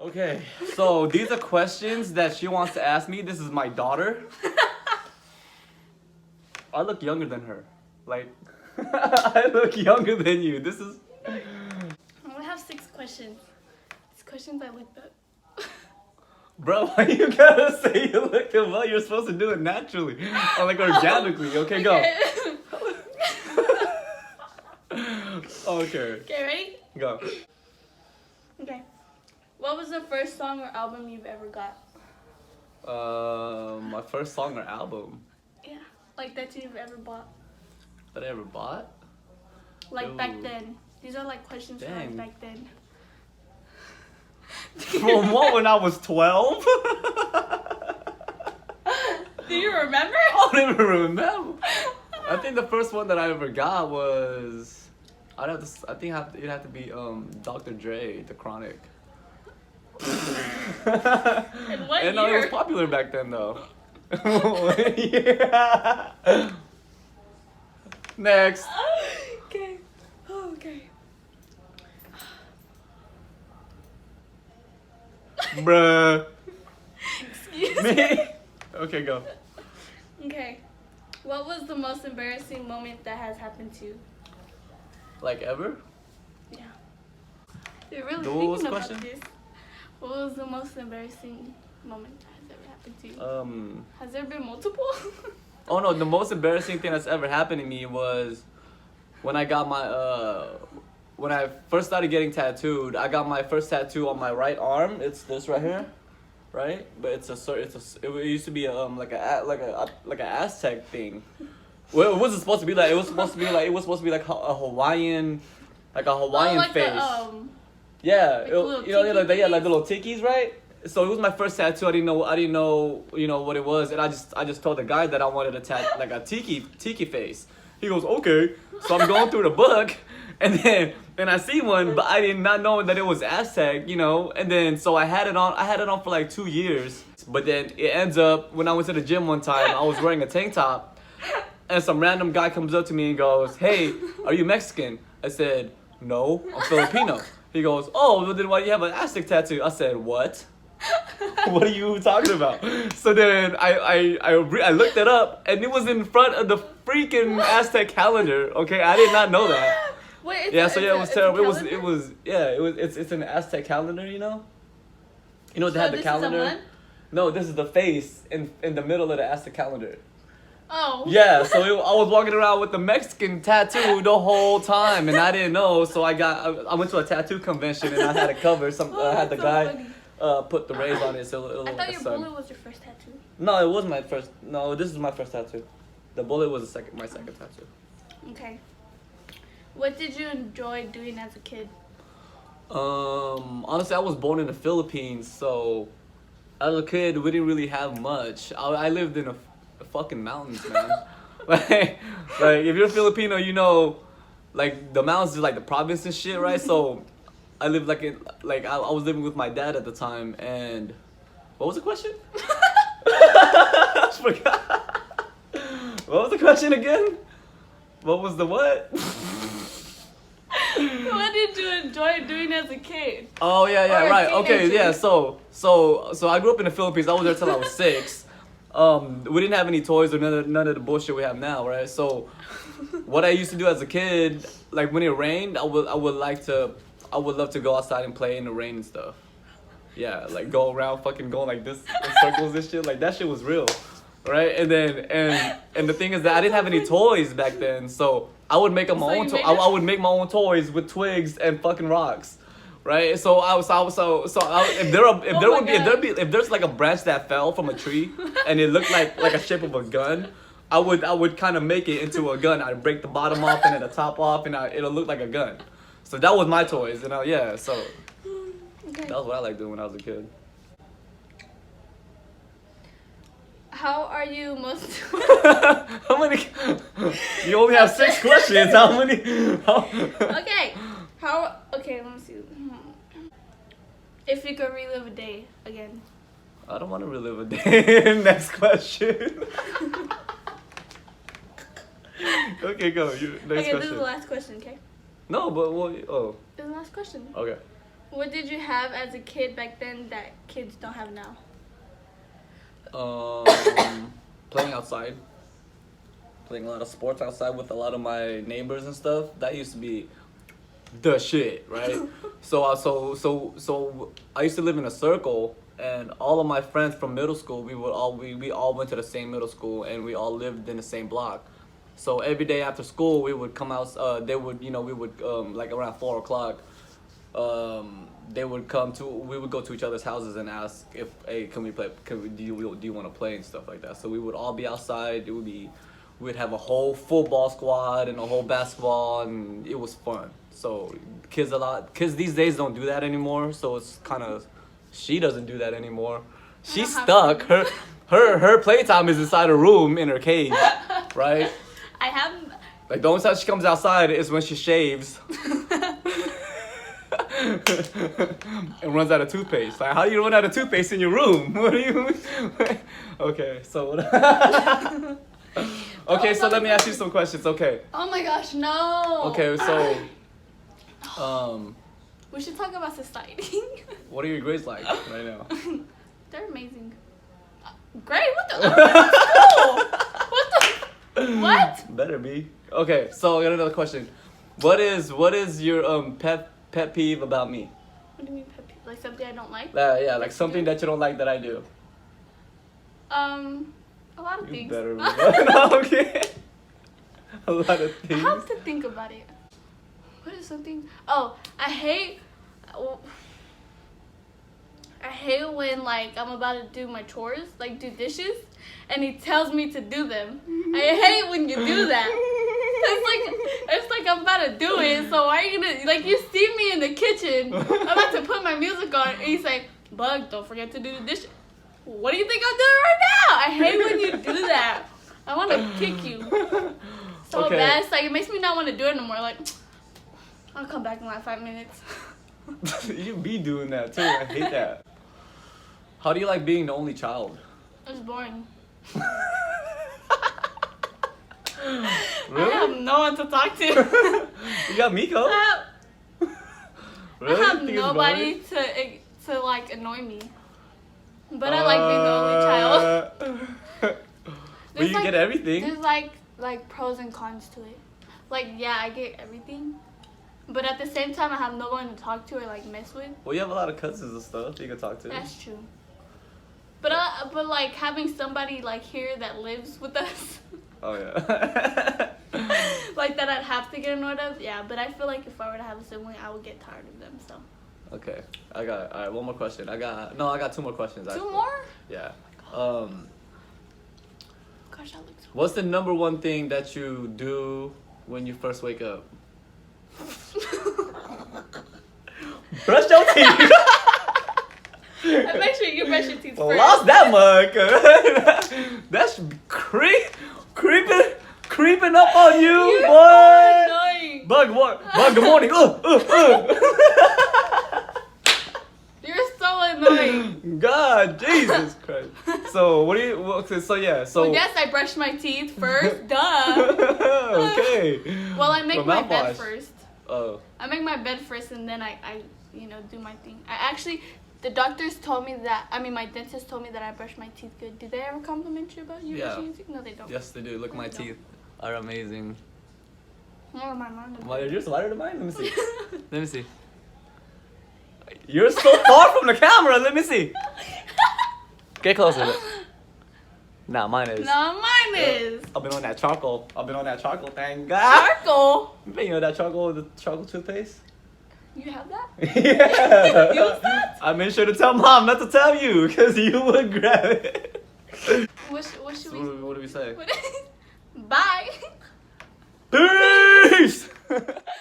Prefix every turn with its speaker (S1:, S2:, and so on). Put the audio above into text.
S1: Okay, so these are questions that she wants to ask me. This is my daughter. I look younger than her. Like, I look younger than you. This is.
S2: I only have 6 questions. These questions I looked up.
S1: Bro, why you gotta say you look them well? You're supposed to do it naturally. Or like organically. Okay, go. Okay.
S2: Okay, ready?
S1: Go.
S2: Okay. What was the first song or album you've ever got?
S1: My first song or album
S2: Yeah. Like that you've ever bought.
S1: that I ever bought?
S2: Like back
S1: Ooh.
S2: then. These are like questions from
S1: Dang.
S2: back then.
S1: From what, when I was 12?
S2: Do you remember?
S1: I don't even remember. I think the first one that I ever got was it'd have to be Dr. Dre, The Chronic.
S2: In what
S1: And
S2: year?
S1: it was popular back then though. Yeah. Next.
S2: Okay. Oh, okay.
S1: Bruh.
S2: Excuse
S1: Me?
S2: me.
S1: Okay, go.
S2: Okay. What was the most embarrassing moment that has happened to you?
S1: Like ever?
S2: Yeah. You're really
S1: What was
S2: thinking
S1: the
S2: about
S1: question?
S2: this. What was the most embarrassing moment that has ever happened to you? Has there been multiple?
S1: Oh no, the most embarrassing thing that's ever happened to me was when I got my when I first started getting tattooed. I got my first tattoo on my right arm. It's this right here, right? But it used to be like a Aztec thing. Well, it wasn't supposed to be like. It was supposed to be like a Hawaiian, like a Hawaiian
S2: like
S1: face. Yeah,
S2: like little
S1: you know,
S2: tiki
S1: like the
S2: face?
S1: little tikis, right? So it was my first tattoo. I didn't know, you know, what it was, and I just told the guy that I wanted a like a tiki face. He goes, okay. So I'm going through the book, and I see one, but I did not know that it was Aztec, you know. And then so I had it on for like 2 years, but then it ends up when I went to the gym one time, I was wearing a tank top, and some random guy comes up to me and goes, hey, are you Mexican? I said, no, I'm Filipino. He goes, oh, well then why do you have an Aztec tattoo? I said, what? What are you talking about? So then I looked it up, and it was in front of the freaking Aztec calendar. Okay, I did not know that.
S2: Wait,
S1: Yeah, so yeah, it was terrible.
S2: Calendar?
S1: It's an Aztec calendar, you know. You know they
S2: So
S1: had the
S2: this is a
S1: calendar.
S2: month?
S1: No, this is the face in the middle of the Aztec calendar.
S2: Oh.
S1: Yeah, so I was walking around with the Mexican tattoo the whole time, and I didn't know. So I went to a tattoo convention, and I had a cover. I had the
S2: that's so
S1: guy
S2: funny.
S1: put the rays on it, so it
S2: I
S1: looked
S2: thought
S1: like a
S2: your
S1: sun.
S2: bullet was your first tattoo.
S1: No, it was my first. No, this is my first tattoo. The bullet was my second tattoo.
S2: Okay. What did you enjoy doing as a kid?
S1: Honestly, I was born in the Philippines, so as a kid, we didn't really have much. I lived in the fucking mountains, man. like if you're Filipino, you know, like the mountains is like the province and shit, right? So I lived I was living with my dad at the time, and what was the question? I forgot. What was the question again? What was the what?
S2: What did you enjoy doing as a kid?
S1: Oh yeah,
S2: Or a
S1: right. Okay,
S2: teenager.
S1: yeah. So I grew up in the Philippines. I was there till I was 6. We didn't have any toys or none of the bullshit we have now, right? So what I used to do as a kid, like when it rained, I would love to go outside and play in the rain and stuff. Yeah, like go around fucking going like this in circles and shit. Like that shit was real. Right? And the thing is that I didn't have any toys back then, so I would make my own I would make my own toys with twigs and fucking rocks. Right? So if there's like a branch that fell from a tree and it looked like a shape of a gun, I would kind of make it into a gun. I'd break the bottom off and then the top off, and it'll look like a gun. So that was my toys, you know. Yeah, so
S2: Okay.
S1: that was what I liked doing when I was a kid.
S2: How are you most?
S1: How many? You only have 6 questions. How many?
S2: Okay. Okay, let me see. If you could relive a day again.
S1: I don't want to relive a day. Next question. Okay, go. Next
S2: Okay,
S1: question.
S2: this is the last question. Okay.
S1: No, but what? Oh,
S2: This is the last question.
S1: okay.
S2: What did you have as a kid back then that kids don't have now?
S1: Playing outside. Playing a lot of sports outside with a lot of my neighbors and stuff. That used to be the shit, right? So I used to live in a circle, and all of my friends from middle school, we all went to the same middle school, and we all lived in the same block. So every day after school, we would come out. We would like around 4 o'clock. We would go to each other's houses and ask if, hey, can we play? Do you want to play and stuff like that? So we would all be outside. We'd have a whole football squad and a whole basketball, and it was fun. So kids these days don't do that anymore. So it's kind of, she doesn't do that anymore. She's stuck. Her playtime is inside a room in her cage, right?
S2: I have.
S1: Like the only time she comes outside is when she shaves. And runs out of toothpaste. Like, how do you run out of toothpaste in your room? What do you? Okay, so. Okay, so let me ask you some questions. Okay.
S2: Oh my gosh, no.
S1: Okay, so.
S2: We should talk about society.
S1: What are your grades like right now?
S2: They're amazing. Great. What the? What the? What?
S1: Better be. Okay, so I got another question. What is your pet peeve about me?
S2: What do you mean pet peeve? Like something I don't like?
S1: Yeah, like something that you don't like that I do.
S2: A lot of
S1: You
S2: things.
S1: better. No, okay. A lot of things.
S2: I have to think about it. What is something? Oh, I hate when like I'm about to do my chores, like do dishes, and he tells me to do them. I hate when you do that. It's like I'm about to do it, so why are you gonna, like, you see me in the kitchen, I'm about to put my music on, and he's like, Bug, don't forget to do the dishes. What do you think I'm doing right now? I hate when you do that. I want to kick you so bad. It's like, it makes me not want to do it anymore. Like, I'll come back in like 5 minutes.
S1: You be doing that too. I hate that. How do you like being the only child?
S2: It's boring.
S1: Really?
S2: I have no one to talk to.
S1: You got Miko? Really?
S2: I have nobody to like annoy me. But I like being the only child.
S1: But you get everything.
S2: There's like pros and cons to it. Like, yeah, I get everything. But at the same time, I have no one to talk to or like mess with.
S1: Well, you have a lot of cousins and stuff you can talk to.
S2: That's true. But like having somebody like here that lives with us.
S1: Oh yeah.
S2: Like that I'd have to get annoyed of. Yeah, but I feel like if I were to have a sibling, I would get tired of them. So.
S1: Okay, all right. One more question. I got 2 more questions.
S2: Two more?
S1: Yeah.
S2: Gosh, that looks.
S1: What's the number one thing that you do when you first wake up? Brush your teeth.
S2: And make sure you brush your teeth first.
S1: Lost that mug. That should be creeping up on you,
S2: You're
S1: boy.
S2: so annoying.
S1: Bug, good morning.
S2: You're so annoying.
S1: God, Jesus Christ. So what do you? So yeah. So.
S2: Well, yes, I brush my teeth first. Duh.
S1: Okay.
S2: Well, I make my bed
S1: mouthwash.
S2: first.
S1: Oh.
S2: I make my bed first, and then I do my thing. The doctors told me that. I mean, my dentist told me that I brush my teeth good. Did they ever compliment you about you brushing your teeth? No, they don't.
S1: Yes, they do. Look, my teeth are amazing.
S2: More my mom.
S1: Why are yours wider than mine? Let me see. Let me see. You're so far from the camera. Let me see. Get closer. Nah, mine is.
S2: No, mine is.
S1: I've been on that charcoal. Thank God.
S2: Charcoal.
S1: You know that charcoal, the charcoal toothpaste?
S2: You have that?
S1: Yeah.
S2: You use that?
S1: I made sure to tell Mom not to tell you because you would grab it.
S2: What should we?
S1: What do we say?
S2: Bye.
S1: Peace!